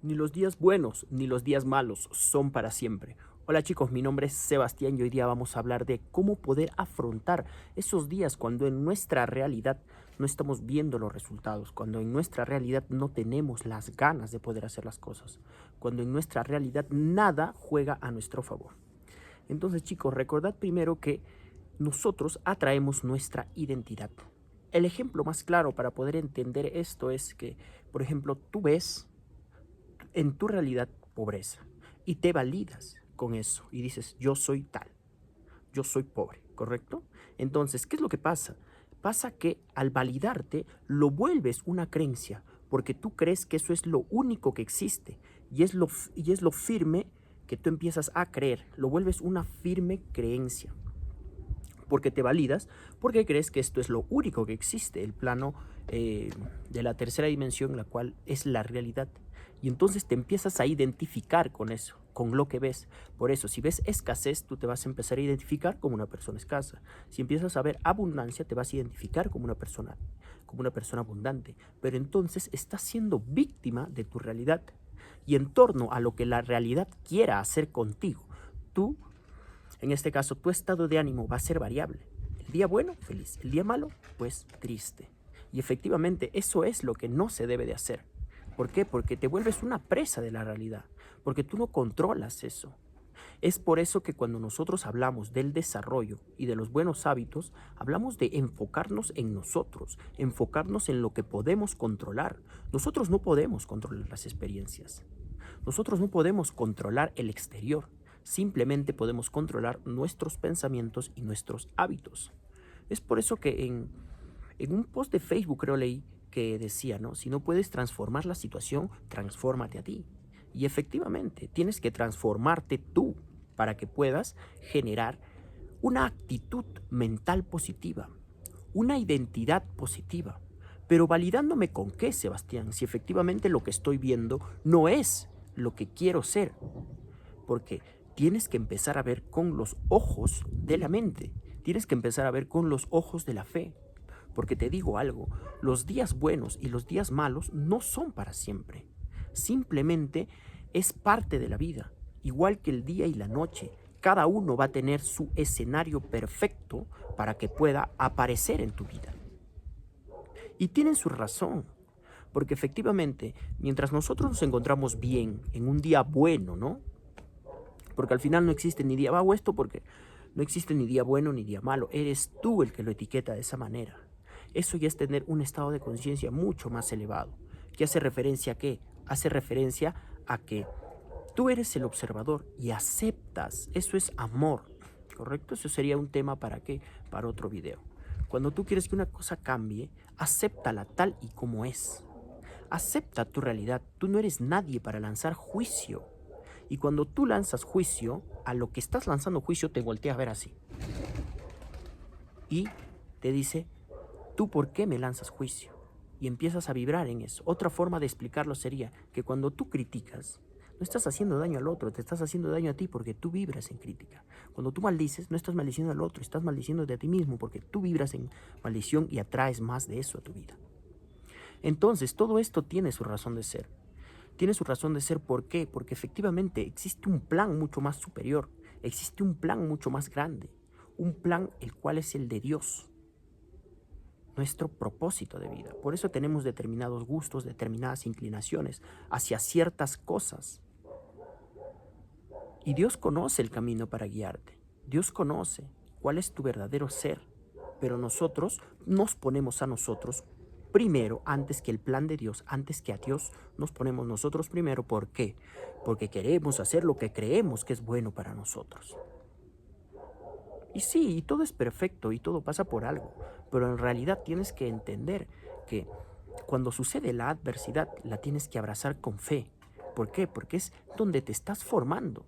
Ni los días buenos ni los días malos son para siempre. Hola chicos, mi nombre es Sebastián y hoy día vamos a hablar de cómo poder afrontar esos días cuando en nuestra realidad no estamos viendo los resultados, cuando en nuestra realidad no tenemos las ganas de poder hacer las cosas, cuando en nuestra realidad nada juega a nuestro favor. Entonces chicos, recordad primero que nosotros atraemos nuestra identidad. El ejemplo más claro para poder entender esto es que, por ejemplo, tú ves en tu realidad pobreza y te validas con eso y dices, yo soy tal, yo soy pobre, ¿correcto? Entonces, ¿qué es lo que pasa? Pasa que al validarte lo vuelves una creencia porque tú crees que eso es lo único que existe y es lo firme que tú empiezas a creer, lo vuelves una firme creencia porque te validas, porque crees que esto es lo único que existe, el plano de la tercera dimensión, la cual es la realidad. Y entonces te empiezas a identificar con eso, con lo que ves. Por eso, si ves escasez, tú te vas a empezar a identificar como una persona escasa. Si empiezas a ver abundancia, te vas a identificar como una persona abundante. Pero entonces estás siendo víctima de tu realidad. Y en torno a lo que la realidad quiera hacer contigo, tú en este caso, tu estado de ánimo va a ser variable. El día bueno, feliz. El día malo, pues triste. Y efectivamente, eso es lo que no se debe de hacer. ¿Por qué? Porque te vuelves una presa de la realidad. Porque tú no controlas eso. Es por eso que cuando nosotros hablamos del desarrollo y de los buenos hábitos, hablamos de enfocarnos en nosotros, enfocarnos en lo que podemos controlar. Nosotros no podemos controlar las experiencias. Nosotros no podemos controlar el exterior. Simplemente podemos controlar nuestros pensamientos y nuestros hábitos. Es por eso que en un post de Facebook creo leí que decía, ¿no? Si no puedes transformar la situación, transfórmate a ti. Y efectivamente, tienes que transformarte tú para que puedas generar una actitud mental positiva, una identidad positiva. Pero validándome con qué, Sebastián, si efectivamente lo que estoy viendo no es lo que quiero ser. Porque tienes que empezar a ver con los ojos de la mente, tienes que empezar a ver con los ojos de la fe. Porque te digo algo, los días buenos y los días malos no son para siempre. Simplemente es parte de la vida, igual que el día y la noche. Cada uno va a tener su escenario perfecto para que pueda aparecer en tu vida. Y tienen su razón, porque efectivamente, mientras nosotros nos encontramos bien en un día bueno, ¿no? Porque al final no existe ni día, hago esto porque no existe ni día bueno ni día malo, eres tú el que lo etiqueta de esa manera. Eso ya es tener un estado de conciencia mucho más elevado. ¿Qué hace referencia a qué? Hace referencia a que tú eres el observador y aceptas, eso es amor, ¿correcto? Eso sería un tema para qué, para otro video. Cuando tú quieres que una cosa cambie, acéptala tal y como es. Acepta tu realidad, tú no eres nadie para lanzar juicio. Y cuando tú lanzas juicio, a lo que estás lanzando juicio te voltea a ver así. Y te dice, ¿tú por qué me lanzas juicio? Y empiezas a vibrar en eso. Otra forma de explicarlo sería que cuando tú criticas, no estás haciendo daño al otro, te estás haciendo daño a ti porque tú vibras en crítica. Cuando tú maldices, no estás maldiciendo al otro, estás maldiciendo de ti mismo porque tú vibras en maldición y atraes más de eso a tu vida. Entonces, todo esto tiene su razón de ser. Tiene su razón de ser, ¿por qué? Porque efectivamente existe un plan mucho más superior, existe un plan mucho más grande, un plan el cual es el de Dios, nuestro propósito de vida. Por eso tenemos determinados gustos, determinadas inclinaciones hacia ciertas cosas. Y Dios conoce el camino para guiarte. Dios conoce cuál es tu verdadero ser. Pero nosotros nos ponemos a nosotros primero, antes que el plan de Dios, antes que a Dios, nos ponemos nosotros primero. ¿Por qué? Porque queremos hacer lo que creemos que es bueno para nosotros. Y sí, y todo es perfecto y todo pasa por algo, pero en realidad tienes que entender que cuando sucede la adversidad la tienes que abrazar con fe. ¿Por qué? Porque es donde te estás formando.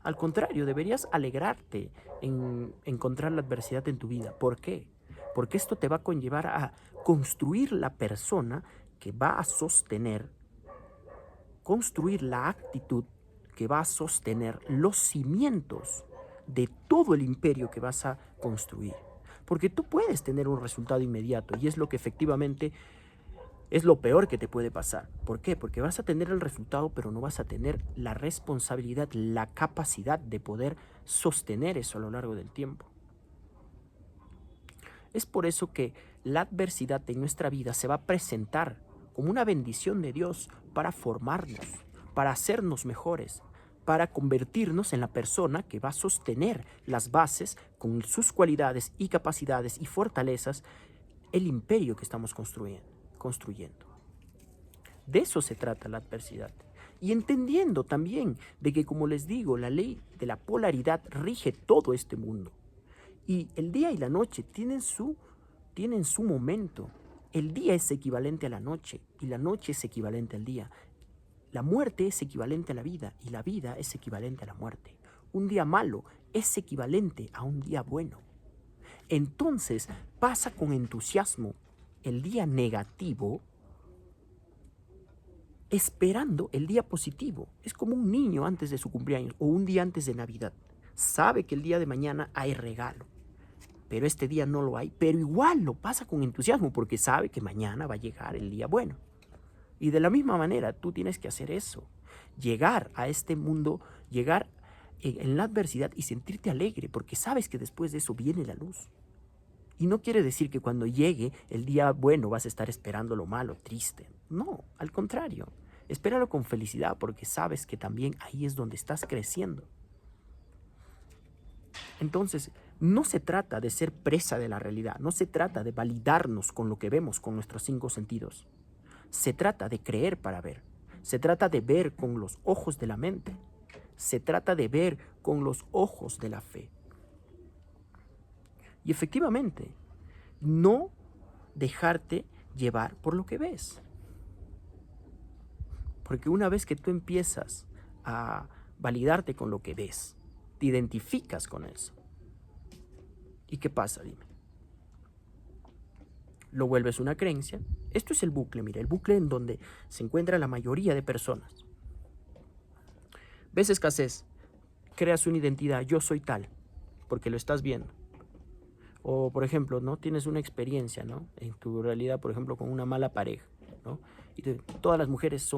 Al contrario, deberías alegrarte en encontrar la adversidad en tu vida. ¿Por qué? Porque esto te va a conllevar a construir la persona que va a sostener, construir la actitud que va a sostener los cimientos de todo el imperio que vas a construir. Porque tú puedes tener un resultado inmediato y es lo que efectivamente Es lo peor que te puede pasar. ¿Por qué? Porque vas a tener el resultado, pero no vas a tener la responsabilidad, la capacidad de poder sostener eso a lo largo del tiempo. Es por eso que la adversidad en nuestra vida se va a presentar como una bendición de Dios para formarnos, para hacernos mejores, para convertirnos en la persona que va a sostener las bases con sus cualidades y capacidades y fortalezas, el imperio que estamos construyendo. De eso se trata la adversidad. Y entendiendo también de que, como les digo, la ley de la polaridad rige todo este mundo. Y el día y la noche tienen su momento. El día es equivalente a la noche y la noche es equivalente al día. La muerte es equivalente a la vida y la vida es equivalente a la muerte. Un día malo es equivalente a un día bueno. Entonces pasa con entusiasmo el día negativo esperando el día positivo. Es como un niño antes de su cumpleaños o un día antes de Navidad. Sabe que el día de mañana hay regalo, pero este día no lo hay, pero igual lo pasa con entusiasmo porque sabe que mañana va a llegar el día bueno. Y de la misma manera tú tienes que hacer eso, llegar a este mundo, llegar en la adversidad y sentirte alegre porque sabes que después de eso viene la luz. Y no quiere decir que cuando llegue el día bueno vas a estar esperando lo malo, triste. No, al contrario, espéralo con felicidad porque sabes que también ahí es donde estás creciendo. Entonces, no se trata de ser presa de la realidad, no se trata de validarnos con lo que vemos con nuestros 5 sentidos. Se trata de creer para ver, se trata de ver con los ojos de la mente, se trata de ver con los ojos de la fe. Y efectivamente, no dejarte llevar por lo que ves. Porque una vez que tú empiezas a validarte con lo que ves, te identificas con eso. ¿Y qué pasa? Dime. Lo vuelves una creencia. Esto es el bucle, mira, el bucle en donde se encuentra la mayoría de personas. Ves escasez, creas una identidad, yo soy tal, porque lo estás viendo. O, por ejemplo, ¿no? Tienes una experiencia, ¿no? En tu realidad, por ejemplo, con una mala pareja, ¿no? Y todas las mujeres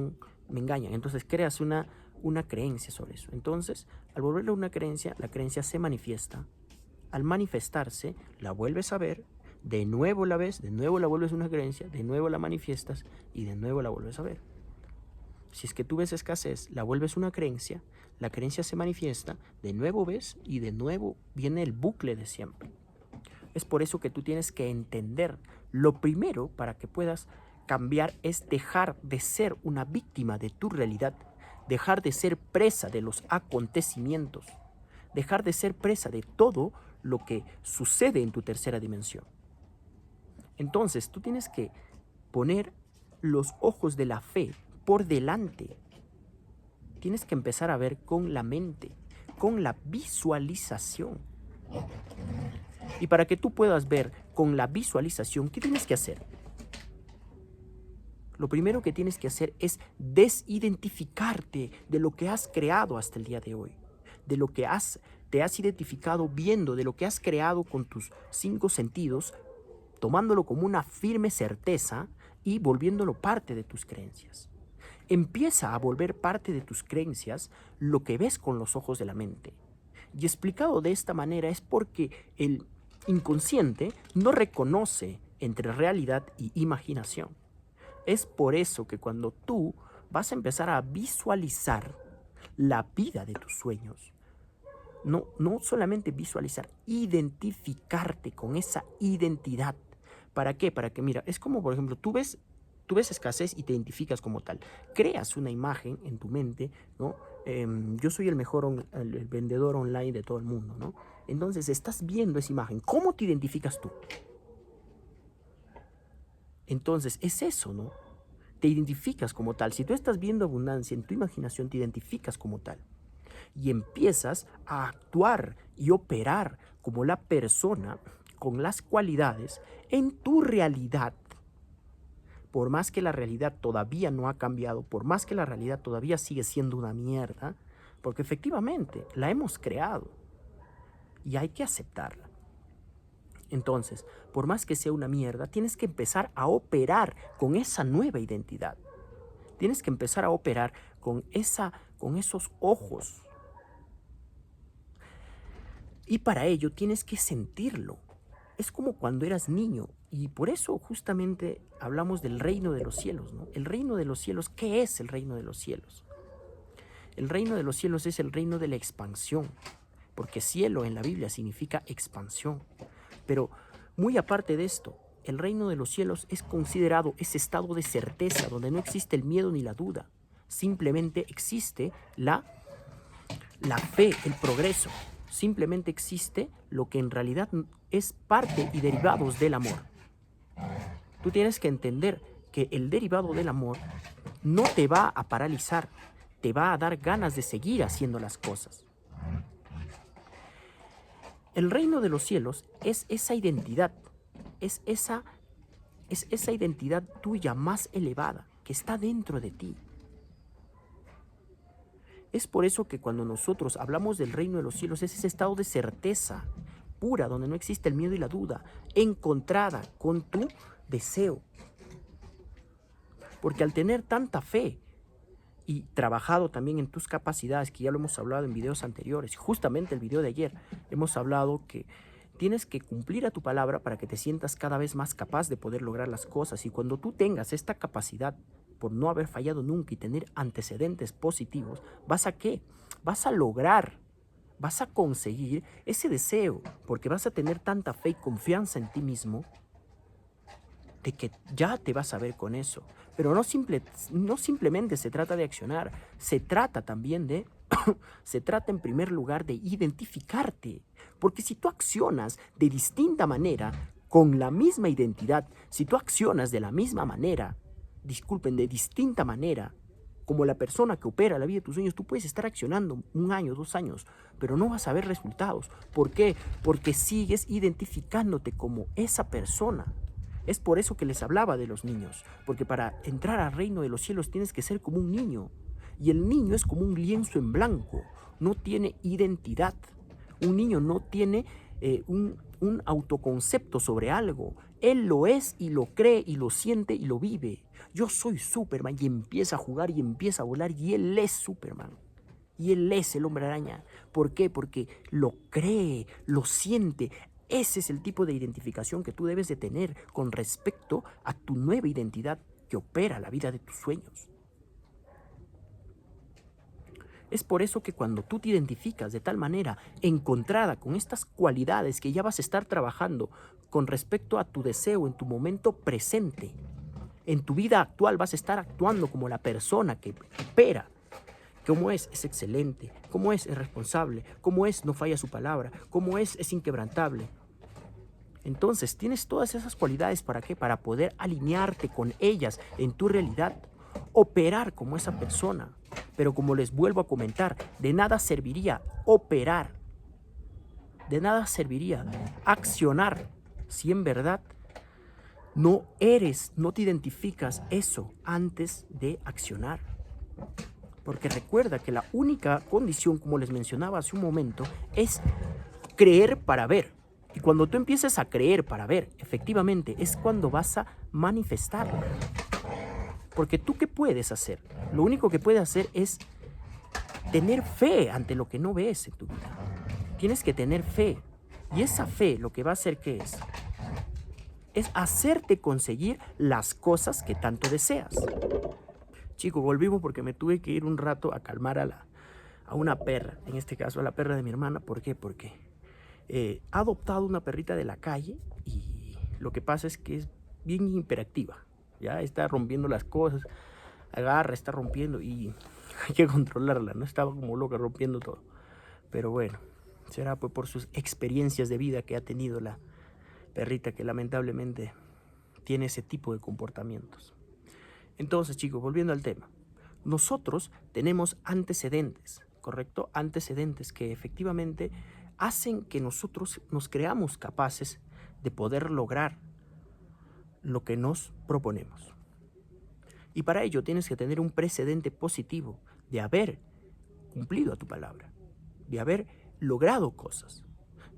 me engañan. Entonces creas una creencia sobre eso. Entonces, al volverle una creencia, la creencia se manifiesta. Al manifestarse, la vuelves a ver, de nuevo la ves, de nuevo la vuelves una creencia, de nuevo la manifiestas y de nuevo la vuelves a ver. Si es que tú ves escasez, la vuelves una creencia, la creencia se manifiesta, de nuevo ves y de nuevo viene el bucle de siempre. Es por eso que tú tienes que entender, lo primero para que puedas cambiar es dejar de ser una víctima de tu realidad, dejar de ser presa de los acontecimientos, dejar de ser presa de todo lo que sucede en tu tercera dimensión. Entonces tú tienes que poner los ojos de la fe por delante. Tienes que empezar a ver con la mente, con la visualización. Y para que tú puedas ver con la visualización, ¿qué tienes que hacer? Lo primero que tienes que hacer es desidentificarte de lo que has creado hasta el día de hoy, de lo que te has identificado viendo, de lo que has creado con tus 5 sentidos, tomándolo como una firme certeza y volviéndolo parte de tus creencias. Empieza a volver parte de tus creencias lo que ves con los ojos de la mente. Y explicado de esta manera es porque el inconsciente no reconoce entre realidad y imaginación. Es por eso que cuando tú vas a empezar a visualizar la vida de tus sueños, no solamente visualizar, identificarte con esa identidad. ¿Para qué? Para que, mira, es como, por ejemplo, tú ves escasez y te identificas como tal. Creas una imagen en tu mente, ¿no? Yo soy el mejor el vendedor online de todo el mundo, ¿no? Entonces estás viendo esa imagen. ¿Cómo te identificas tú? Entonces es eso, ¿no? Te identificas como tal. Si tú estás viendo abundancia en tu imaginación, te identificas como tal. Y empiezas a actuar y operar como la persona con las cualidades en tu realidad. Por más que la realidad todavía no ha cambiado, por más que la realidad todavía sigue siendo una mierda, porque efectivamente la hemos creado y hay que aceptarla. Entonces, por más que sea una mierda, tienes que empezar a operar con esa nueva identidad. Tienes que empezar a operar con esos ojos. Y para ello tienes que sentirlo. Es como cuando eras niño, y por eso justamente hablamos del reino de los cielos, ¿no? El reino de los cielos, ¿qué es el reino de los cielos? El reino de los cielos es el reino de la expansión, porque cielo en la Biblia significa expansión. Pero muy aparte de esto, el reino de los cielos es considerado ese estado de certeza donde no existe el miedo ni la duda. Simplemente existe la fe, el progreso. Simplemente existe lo que en realidad es parte y derivados del amor. Tú tienes que entender que el derivado del amor no te va a paralizar, te va a dar ganas de seguir haciendo las cosas. El reino de los cielos es esa identidad, es esa identidad tuya más elevada que está dentro de ti. Es por eso que cuando nosotros hablamos del reino de los cielos es ese estado de certeza pura, donde no existe el miedo y la duda, encontrada con tu deseo. Porque al tener tanta fe y trabajado también en tus capacidades, que ya lo hemos hablado en videos anteriores, justamente el video de ayer, hemos hablado que tienes que cumplir a tu palabra para que te sientas cada vez más capaz de poder lograr las cosas. Y cuando tú tengas esta capacidad, por no haber fallado nunca y tener antecedentes positivos, ¿vas a qué? Vas a lograr, vas a conseguir ese deseo, porque vas a tener tanta fe y confianza en ti mismo de que ya te vas a ver con eso. Pero no simplemente se trata de accionar, se trata también de, se trata en primer lugar de identificarte. Porque si tú accionas de distinta manera, con la misma identidad, si tú accionas de la misma manera, de distinta manera, como la persona que opera la vida de tus sueños, tú puedes estar accionando 1 año, 2 años, pero no vas a ver resultados. ¿Por qué? Porque sigues identificándote como esa persona. Es por eso que les hablaba de los niños, porque para entrar al reino de los cielos tienes que ser como un niño. Y el niño es como un lienzo en blanco, no tiene identidad. Un niño no tiene un autoconcepto sobre algo. Él lo es y lo cree y lo siente y lo vive. Yo soy Superman y empieza a jugar y empieza a volar y él es Superman. Y él es el Hombre Araña. ¿Por qué? Porque lo cree, lo siente. Ese es el tipo de identificación que tú debes de tener con respecto a tu nueva identidad que opera la vida de tus sueños. Es por eso que cuando tú te identificas de tal manera, encontrada con estas cualidades que ya vas a estar trabajando con respecto a tu deseo en tu momento presente, en tu vida actual vas a estar actuando como la persona que opera. ¿Cómo es? Es excelente. ¿Cómo es? Es responsable. ¿Cómo es? No falla su palabra. ¿Cómo es inquebrantable. Entonces, tienes todas esas cualidades, ¿para qué? Para poder alinearte con ellas en tu realidad, operar como esa persona. Pero como les vuelvo a comentar, de nada serviría operar, de nada serviría accionar si en verdad no te identificas eso antes de accionar. Porque recuerda que la única condición, como les mencionaba hace un momento, es creer para ver. Y cuando tú empieces a creer para ver, efectivamente, es cuando vas a manifestarlo. Porque tú, ¿qué puedes hacer? Lo único que puedes hacer es tener fe ante lo que no ves en tu vida. Tienes que tener fe. Y esa fe lo que va a hacer, ¿qué es? Es hacerte conseguir las cosas que tanto deseas. Chicos, volvimos porque me tuve que ir un rato a calmar a una perra. En este caso, a la perra de mi hermana. ¿Por qué? Porque ha adoptado una perrita de la calle y lo que pasa es que es bien hiperactiva. Ya está rompiendo las cosas, agarra, está rompiendo y hay que controlarla, ¿no? Estaba como loca rompiendo todo. Pero bueno, será pues por sus experiencias de vida que ha tenido la perrita, que lamentablemente tiene ese tipo de comportamientos. Entonces, chicos, volviendo al tema, nosotros tenemos antecedentes, ¿correcto? Antecedentes que efectivamente hacen que nosotros nos creamos capaces de poder lograr lo que nos proponemos. Y para ello tienes que tener un precedente positivo de haber cumplido a tu palabra, de haber logrado cosas,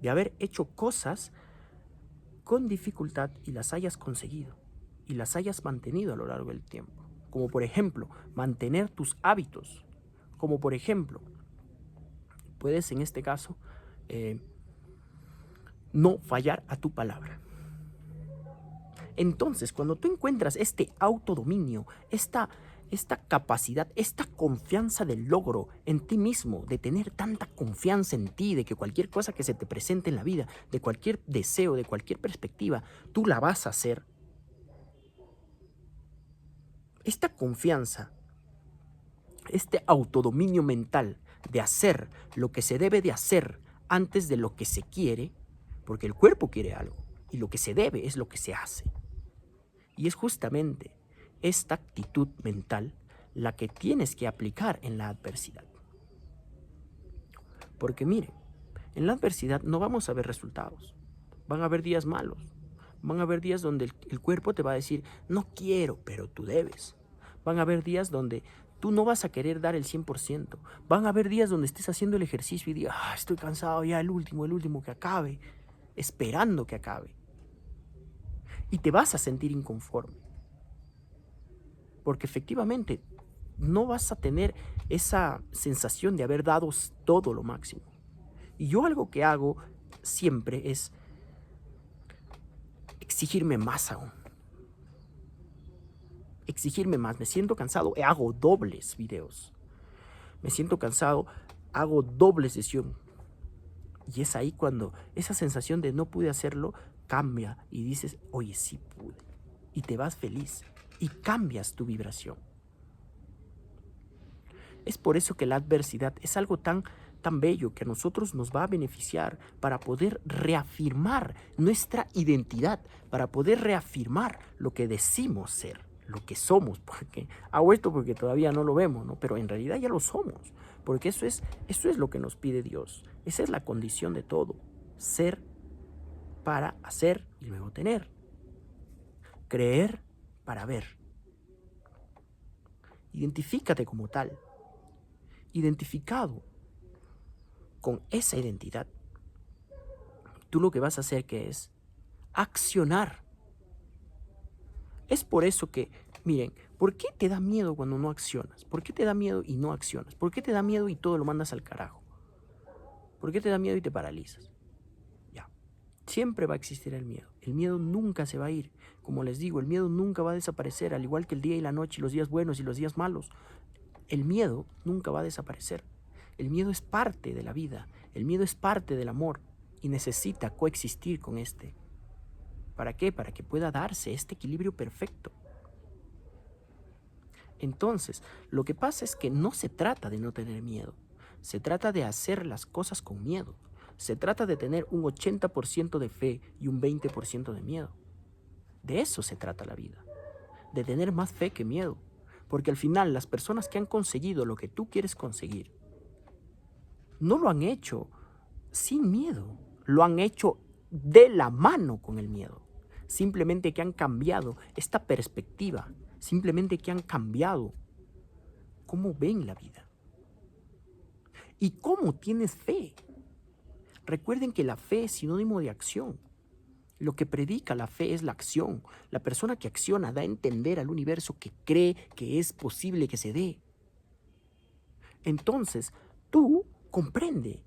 de haber hecho cosas con dificultad y las hayas conseguido y las hayas mantenido a lo largo del tiempo. Como por ejemplo, mantener tus hábitos. Como por ejemplo, puedes en este caso no fallar a tu palabra. Entonces, cuando tú encuentras este autodominio, esta capacidad, esta confianza del logro en ti mismo, de tener tanta confianza en ti, de que cualquier cosa que se te presente en la vida, de cualquier deseo, de cualquier perspectiva, tú la vas a hacer. Esta confianza, este autodominio mental de hacer lo que se debe de hacer antes de lo que se quiere, porque el cuerpo quiere algo y lo que se debe es lo que se hace. Y es justamente esta actitud mental la que tienes que aplicar en la adversidad. Porque miren, en la adversidad no vamos a ver resultados. Van a haber días malos. Van a haber días donde el cuerpo te va a decir, no quiero, pero tú debes. Van a haber días donde tú no vas a querer dar el 100%. Van a haber días donde estés haciendo el ejercicio y digas, estoy cansado ya, el último que acabe, esperando que acabe. Y te vas a sentir inconforme. Porque efectivamente no vas a tener esa sensación de haber dado todo lo máximo. Y yo algo que hago siempre es exigirme más aún. Exigirme más. Me siento cansado, hago dobles videos. Me siento cansado, hago doble sesión. Y es ahí cuando esa sensación de no pude hacerlo cambia y dices, oye, sí pude. Y te vas feliz y cambias tu vibración. Es por eso que la adversidad es algo tan bello que a nosotros nos va a beneficiar para poder reafirmar nuestra identidad, para poder reafirmar lo que decimos ser, lo que somos, porque hago esto porque todavía no lo vemos, ¿no? Pero en realidad ya lo somos, porque eso es lo que nos pide Dios. Esa es la condición de todo, ser para hacer y luego tener, creer para ver. Identifícate como tal. Identificado con esa identidad, tú lo que vas a hacer que es accionar. Es por eso que, miren, ¿por qué te da miedo cuando no accionas? ¿Por qué te da miedo y no accionas? ¿Por qué te da miedo y todo lo mandas al carajo? ¿Por qué te da miedo y te paralizas? Ya, siempre va a existir el miedo. El miedo nunca se va a ir. Como les digo, el miedo nunca va a desaparecer, al igual que el día y la noche, y los días buenos y los días malos. El miedo nunca va a desaparecer. El miedo es parte de la vida. El miedo es parte del amor y necesita coexistir con este. ¿Para qué? Para que pueda darse este equilibrio perfecto. Entonces, lo que pasa es que no se trata de no tener miedo. Se trata de hacer las cosas con miedo. Se trata de tener un 80% de fe y un 20% de miedo. De eso se trata la vida. De tener más fe que miedo. Porque al final las personas que han conseguido lo que tú quieres conseguir no lo han hecho sin miedo, lo han hecho de la mano con el miedo. Simplemente que han cambiado esta perspectiva, simplemente que han cambiado cómo ven la vida y cómo tienes fe. Recuerden que la fe es sinónimo de acción. Lo que predica la fe es la acción. La persona que acciona da a entender al universo que cree que es posible que se dé. Entonces, tú comprende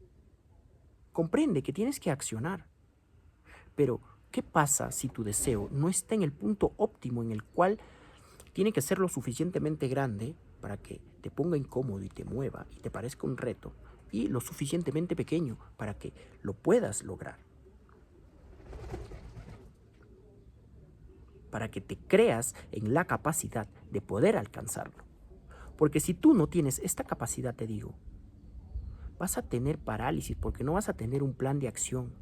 que tienes que accionar. Pero, ¿qué pasa si tu deseo no está en el punto óptimo en el cual tiene que ser lo suficientemente grande para que te ponga incómodo y te mueva y te parezca un reto, y lo suficientemente pequeño para que lo puedas lograr? Para que te creas en la capacidad de poder alcanzarlo. Porque si tú no tienes esta capacidad, te digo, vas a tener parálisis porque no vas a tener un plan de acción.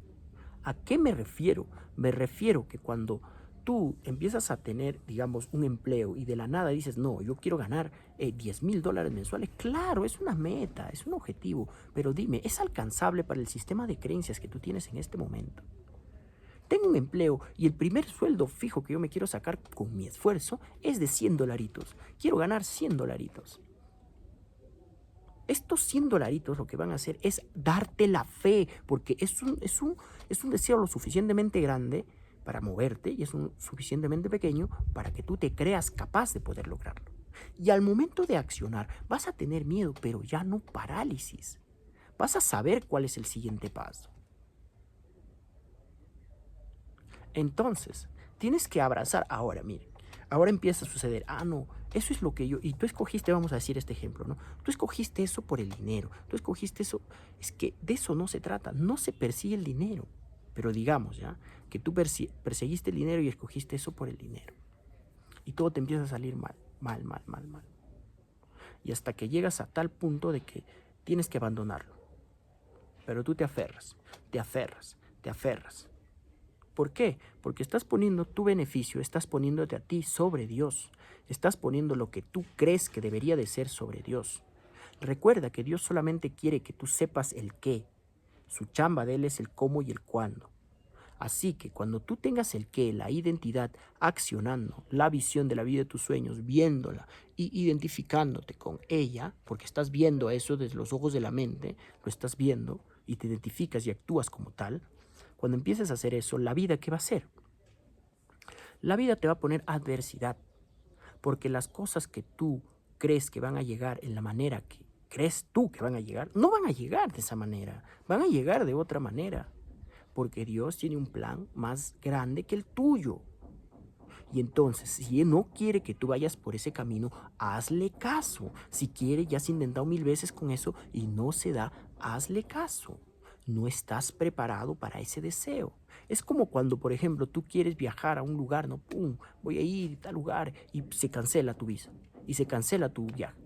¿A qué me refiero? Me refiero que cuando tú empiezas a tener, digamos, un empleo y de la nada dices, no, yo quiero ganar $10,000 mensuales. Claro, es una meta, es un objetivo, pero dime, ¿es alcanzable para el sistema de creencias que tú tienes en este momento? Tengo un empleo y el primer sueldo fijo que yo me quiero sacar con mi esfuerzo es de $100. Quiero ganar $100. Estos $100 lo que van a hacer es darte la fe, porque es un deseo lo suficientemente grande para moverte y es suficientemente pequeño para que tú te creas capaz de poder lograrlo. Y al momento de accionar vas a tener miedo, pero ya no parálisis. Vas a saber cuál es el siguiente paso. Entonces, tienes que abrazar ahora, miren. Ahora empieza a suceder, no, eso es lo que yo, y tú escogiste, vamos a decir este ejemplo, ¿no? Tú escogiste eso por el dinero, tú escogiste eso, es que de eso no se trata, no se persigue el dinero, pero digamos, ¿ya? Que tú perseguiste el dinero y escogiste eso por el dinero, y todo te empieza a salir mal, mal, mal, mal, mal, y hasta que llegas a tal punto de que tienes que abandonarlo, pero tú te aferras, te aferras, te aferras. ¿Por qué? Porque estás poniendo tu beneficio, estás poniéndote a ti sobre Dios. Estás poniendo lo que tú crees que debería de ser sobre Dios. Recuerda que Dios solamente quiere que tú sepas el qué. Su chamba de Él es el cómo y el cuándo. Así que cuando tú tengas el qué, la identidad, accionando la visión de la vida de tus sueños, viéndola y identificándote con ella, porque estás viendo eso desde los ojos de la mente, lo estás viendo y te identificas y actúas como tal, cuando empieces a hacer eso, la vida, ¿qué va a hacer? La vida te va a poner adversidad, porque las cosas que tú crees que van a llegar en la manera que crees tú que van a llegar, no van a llegar de esa manera, van a llegar de otra manera, porque Dios tiene un plan más grande que el tuyo. Y entonces, si Él no quiere que tú vayas por ese camino, hazle caso. Si quiere, ya has intentado 1000 veces con eso y no se da, hazle caso. No estás preparado para ese deseo. Es como cuando, por ejemplo, tú quieres viajar a un lugar, ¿no? ¡Pum! Voy a ir a tal lugar y se cancela tu visa y se cancela tu viaje.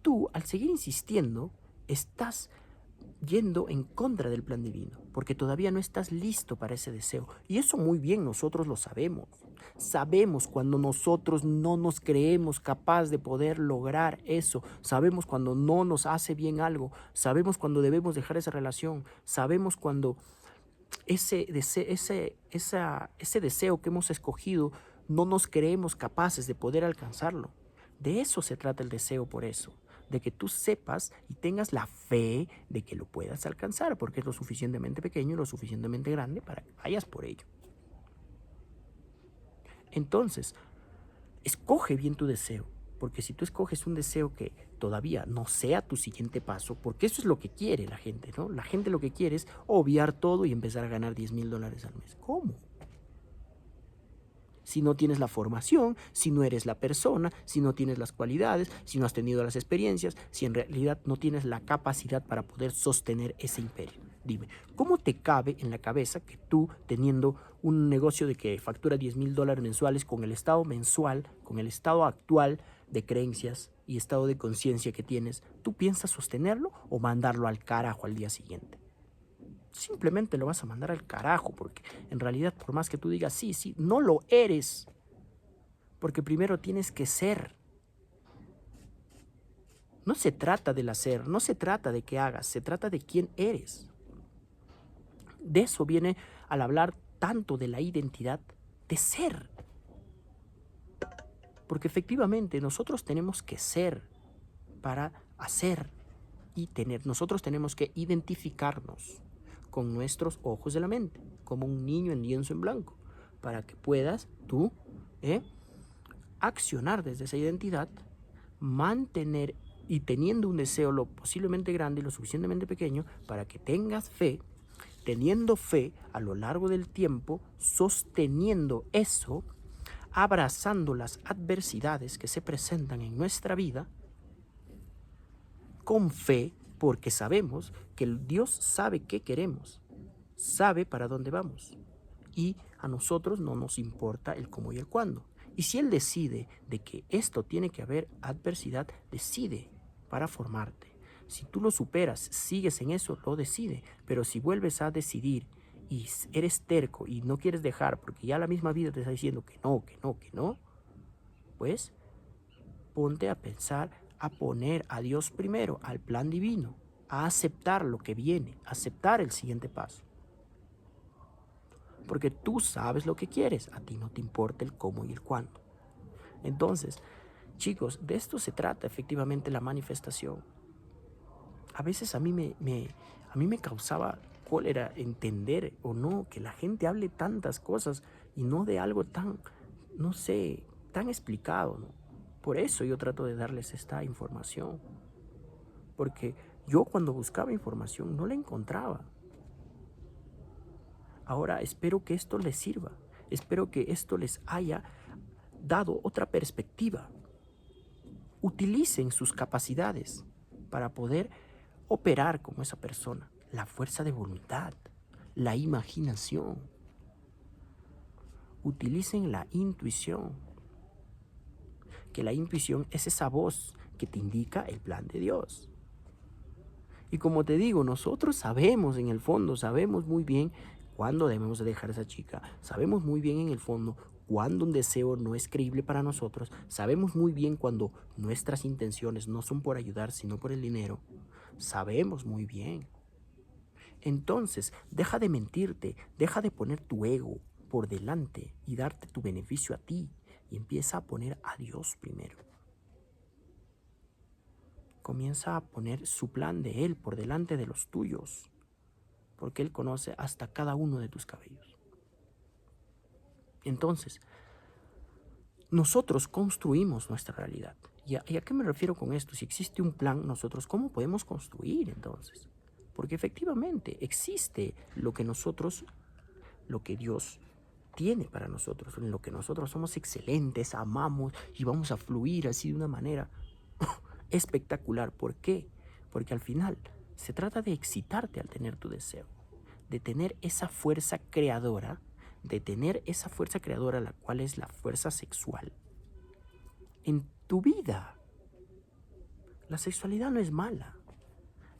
Tú, al seguir insistiendo, estás yendo en contra del plan divino, porque todavía no estás listo para ese deseo. Y eso muy bien nosotros lo sabemos. Sabemos cuando nosotros no nos creemos capaz de poder lograr eso. Sabemos cuando no nos hace bien algo. Sabemos cuando debemos dejar esa relación. Sabemos cuando ese deseo que hemos escogido no nos creemos capaces de poder alcanzarlo. De eso se trata el deseo, por eso, de que tú sepas y tengas la fe de que lo puedas alcanzar, porque es lo suficientemente pequeño y lo suficientemente grande para que vayas por ello. Entonces, escoge bien tu deseo, porque si tú escoges un deseo que todavía no sea tu siguiente paso, porque eso es lo que quiere la gente, ¿no? La gente lo que quiere es obviar todo y empezar a ganar $10,000 al mes. ¿Cómo? Si no tienes la formación, si no eres la persona, si no tienes las cualidades, si no has tenido las experiencias, si en realidad no tienes la capacidad para poder sostener ese imperio. Dime, ¿cómo te cabe en la cabeza que tú, teniendo un negocio de que factura $10,000 mensuales con el estado mensual, con el estado actual de creencias y estado de conciencia que tienes, tú piensas sostenerlo o mandarlo al carajo al día siguiente? Simplemente lo vas a mandar al carajo, porque en realidad por más que tú digas sí, sí, no lo eres, porque primero tienes que ser. No se trata del hacer, no se trata de qué hagas, se trata de quién eres. De eso viene al hablar tanto de la identidad de ser, porque efectivamente nosotros tenemos que ser para hacer y nosotros tenemos que identificarnos con nuestros ojos de la mente, como un niño en lienzo en blanco, para que puedas tú accionar desde esa identidad, mantener y teniendo un deseo lo posiblemente grande y lo suficientemente pequeño para que tengas fe, teniendo fe a lo largo del tiempo, sosteniendo eso, abrazando las adversidades que se presentan en nuestra vida, con fe, porque sabemos que el Dios sabe qué queremos, sabe para dónde vamos y a nosotros no nos importa el cómo y el cuándo. Y si Él decide de que esto tiene que haber adversidad, decide para formarte. Si tú lo superas, sigues en eso, lo decide. Pero si vuelves a decidir y eres terco y no quieres dejar porque ya la misma vida te está diciendo que no, que no, que no, pues ponte a pensar, a poner a Dios primero, al plan divino, a aceptar lo que viene, a aceptar el siguiente paso. Porque tú sabes lo que quieres, a ti no te importa el cómo y el cuándo. Entonces, chicos, de esto se trata efectivamente la manifestación. A veces a mí me causaba cólera entender o no que la gente hable tantas cosas y no de algo tan, no sé, tan explicado, ¿no? Por eso yo trato de darles esta información, porque yo cuando buscaba información no la encontraba. Ahora espero que esto les sirva, espero que esto les haya dado otra perspectiva. Utilicen sus capacidades para poder operar como esa persona, la fuerza de voluntad, la imaginación. Utilicen la intuición, que la intuición es esa voz que te indica el plan de Dios. Y como te digo, nosotros sabemos en el fondo, sabemos muy bien cuándo debemos de dejar a esa chica, sabemos muy bien en el fondo cuando un deseo no es creíble para nosotros, sabemos muy bien cuando nuestras intenciones no son por ayudar, sino por el dinero, sabemos muy bien. Entonces, deja de mentirte, deja de poner tu ego por delante y darte tu beneficio a ti y empieza a poner a Dios primero. Comienza a poner su plan de Él por delante de los tuyos, porque Él conoce hasta cada uno de tus cabellos. Entonces, nosotros construimos nuestra realidad. ¿Y a qué me refiero con esto? Si existe un plan, nosotros, ¿cómo podemos construir entonces? Porque efectivamente existe lo que Dios tiene para nosotros, en lo que nosotros somos excelentes, amamos y vamos a fluir así de una manera espectacular. ¿Por qué? Porque al final se trata de excitarte al tener tu deseo, de tener esa fuerza creadora, la cual es la fuerza sexual, en tu vida. La sexualidad no es mala,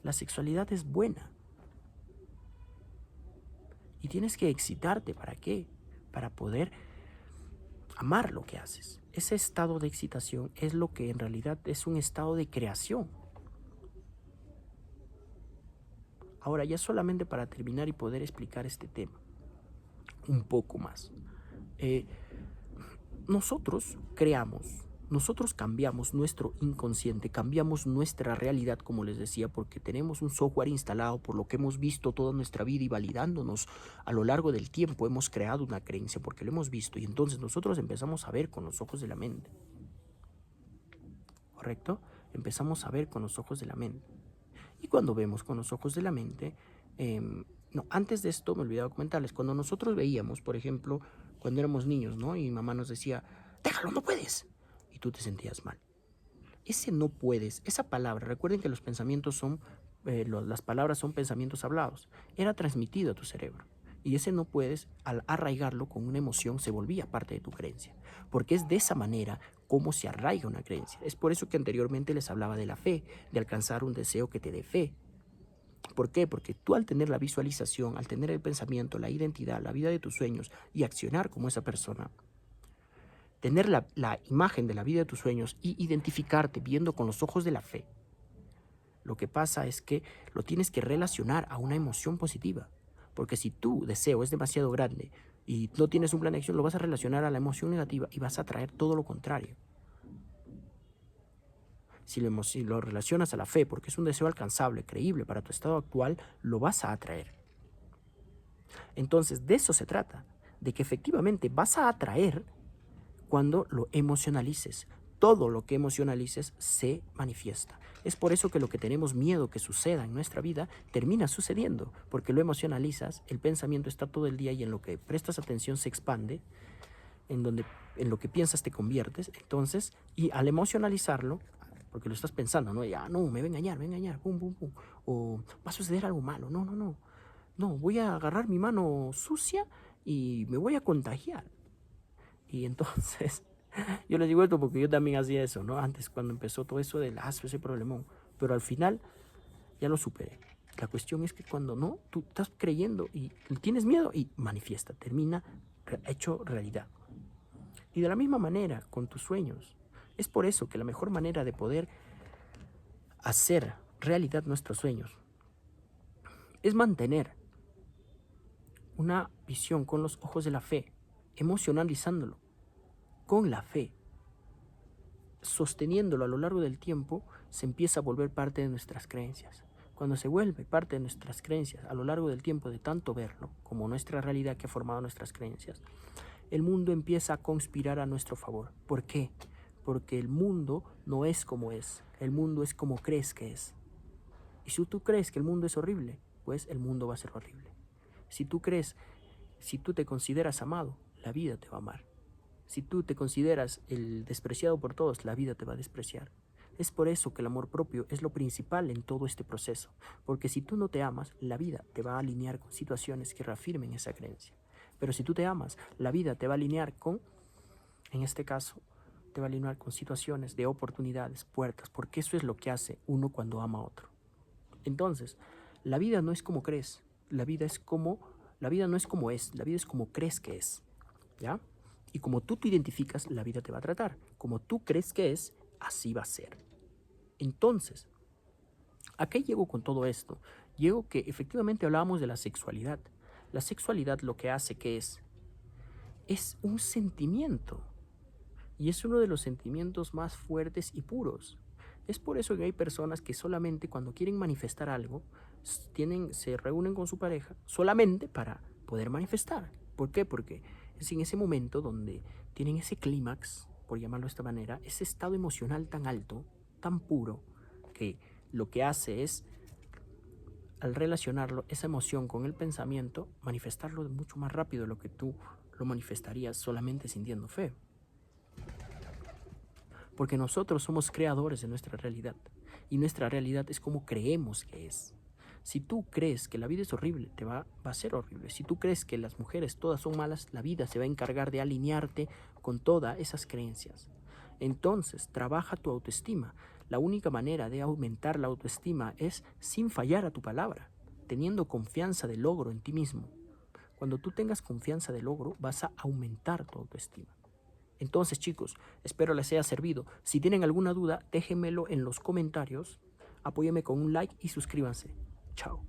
la sexualidad es buena. Y tienes que excitarte, ¿para qué? Para poder amar lo que haces. Ese estado de excitación es lo que en realidad es un estado de creación. Ahora, ya solamente para terminar y poder explicar este tema un poco más. Nosotros cambiamos nuestro inconsciente, cambiamos nuestra realidad, como les decía, porque tenemos un software instalado por lo que hemos visto toda nuestra vida y validándonos a lo largo del tiempo hemos creado una creencia porque lo hemos visto y entonces nosotros empezamos a ver con los ojos de la mente. ¿Correcto? Empezamos a ver con los ojos de la mente. Y cuando vemos con los ojos de la mente, antes de esto me olvidaba comentarles, cuando nosotros veíamos, por ejemplo, cuando éramos niños, ¿no? Y mi mamá nos decía, déjalo, no puedes. Y tú te sentías mal. Ese no puedes, esa palabra, recuerden que los pensamientos son, las palabras son pensamientos hablados, era transmitido a tu cerebro. Y ese no puedes, al arraigarlo con una emoción, se volvía parte de tu creencia. Porque es de esa manera como se arraiga una creencia. Es por eso que anteriormente les hablaba de la fe, de alcanzar un deseo que te dé fe. ¿Por qué? Porque tú al tener la visualización, al tener el pensamiento, la identidad, la vida de tus sueños y accionar como esa persona, tener la imagen de la vida de tus sueños y identificarte viendo con los ojos de la fe, lo que pasa es que lo tienes que relacionar a una emoción positiva. Porque si tu deseo es demasiado grande y no tienes un plan de acción, lo vas a relacionar a la emoción negativa y vas a atraer todo lo contrario. Si lo relacionas a la fe porque es un deseo alcanzable, creíble para tu estado actual, lo vas a atraer. Entonces, de eso se trata, de que efectivamente vas a atraer cuando lo emocionalices. Todo lo que emocionalices se manifiesta. Es por eso que lo que tenemos miedo que suceda en nuestra vida termina sucediendo, porque lo emocionalizas, el pensamiento está todo el día y en lo que prestas atención se expande, en lo que piensas te conviertes, entonces, y al emocionalizarlo, porque lo estás pensando, ¿no? Ya, no, me va a engañar, pum, pum, pum, o va a suceder algo malo, no, voy a agarrar mi mano sucia y me voy a contagiar. Y entonces, yo les digo esto porque yo también hacía eso, ¿no? Antes, cuando empezó todo eso del ese problemón. Pero al final, ya lo superé. La cuestión es que cuando no, tú estás creyendo y tienes miedo y manifiesta, termina hecho realidad. Y de la misma manera, con tus sueños. Es por eso que la mejor manera de poder hacer realidad nuestros sueños es mantener una visión con los ojos de la fe, emocionalizándolo con la fe, sosteniéndolo a lo largo del tiempo, se empieza a volver parte de nuestras creencias. Cuando se vuelve parte de nuestras creencias a lo largo del tiempo de tanto verlo, como nuestra realidad que ha formado nuestras creencias, el mundo empieza a conspirar a nuestro favor. ¿Por qué? Porque el mundo no es como es, el mundo es como crees que es. Y si tú crees que el mundo es horrible, pues el mundo va a ser horrible. Si tú te consideras amado, la vida te va a amar. Si tú te consideras el despreciado por todos, la vida te va a despreciar. Es por eso que el amor propio es lo principal en todo este proceso, porque si tú no te amas, la vida te va a alinear con situaciones que reafirmen esa creencia. Pero si tú te amas, la vida te va a alinear con, en este caso, te va a alinear con situaciones de oportunidades, puertas, porque eso es lo que hace uno cuando ama a otro. Entonces, la vida no es como crees, la vida no es como es, la vida es como crees que es, ¿ya? Y como tú te identificas, la vida te va a tratar. Como tú crees que es, así va a ser. Entonces, ¿a qué llego con todo esto? Llego que efectivamente hablábamos de la sexualidad. La sexualidad lo que hace que es un sentimiento. Y es uno de los sentimientos más fuertes y puros. Es por eso que hay personas que solamente cuando quieren manifestar algo, se reúnen con su pareja solamente para poder manifestar. ¿Por qué? Porque es en ese momento donde tienen ese clímax, por llamarlo de esta manera, ese estado emocional tan alto, tan puro, que lo que hace es, al relacionarlo, esa emoción con el pensamiento, manifestarlo mucho más rápido de lo que tú lo manifestarías solamente sintiendo fe. Porque nosotros somos creadores de nuestra realidad y nuestra realidad es como creemos que es. Si tú crees que la vida es horrible, va a ser horrible. Si tú crees que las mujeres todas son malas, la vida se va a encargar de alinearte con todas esas creencias. Entonces, trabaja tu autoestima. La única manera de aumentar la autoestima es sin fallar a tu palabra, teniendo confianza de logro en ti mismo. Cuando tú tengas confianza de logro, vas a aumentar tu autoestima. Entonces, chicos, espero les haya servido. Si tienen alguna duda, déjenmelo en los comentarios. Apóyenme con un like y suscríbanse. Chao.